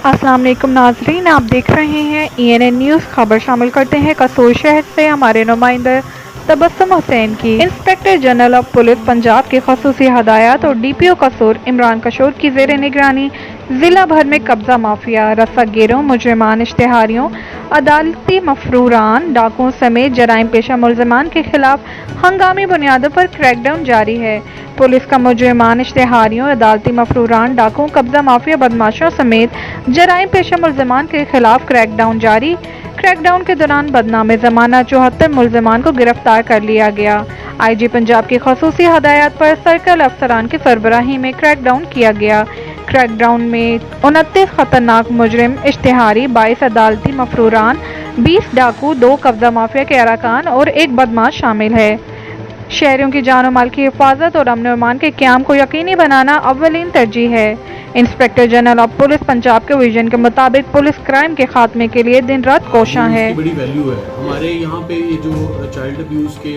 السلام علیکم ناظرین، آپ دیکھ رہے ہیں ENN نیوز۔ خبر شامل کرتے ہیں قصور شہر سے ہمارے نمائندہ تبسم حسین کی۔ Inspector general of police Punjab کی خصوصی ہدایات اور DPO قصور عمران کشور کی زیر نگرانی ضلع بھر میں قبضہ مافیا، رسک گیروں، مجرمان، اشتہاریوں، عدالتی مفروران، ڈاکوؤں سمیت جرائم پیشہ ملزمان کے خلاف ہنگامی بنیادوں پر کریک ڈاؤن جاری ہے۔ پولیس کا مجرمان، اشتہاریوں، عدالتی مفروران، ڈاکوؤں، قبضہ مافیا، بدماشوں سمیت جرائم پیشہ ملزمان کے خلاف کریک ڈاؤن جاری۔ کریک ڈاؤن کے دوران بدنام زمانہ 74 ملزمان کو گرفتار کر لیا گیا۔ IG پنجاب کی خصوصی ہدایات پر سرکل افسران کی سربراہی میں کریک ڈاؤن کیا گیا۔ کریک ڈاؤن میں 29 خطرناک مجرم، اشتہاری، 22 عدالتی مفروران، 20 ڈاکو، 2 قبضہ مافیا کے ارکان اور 1 بدماش شامل ہے۔ شہریوں کی جان و مال کی حفاظت اور امن و امان کے قیام کو یقینی بنانا اولین ترجیح ہے۔ Inspector general of police Punjab کے ویژن کے مطابق پولیس کرائم کے خاتمے کے لیے دن رات کوشاں ہے۔ بڑی ویلیو ہے ہمارے یہاں پہ۔ یہ جو چائلڈ ابیوز کے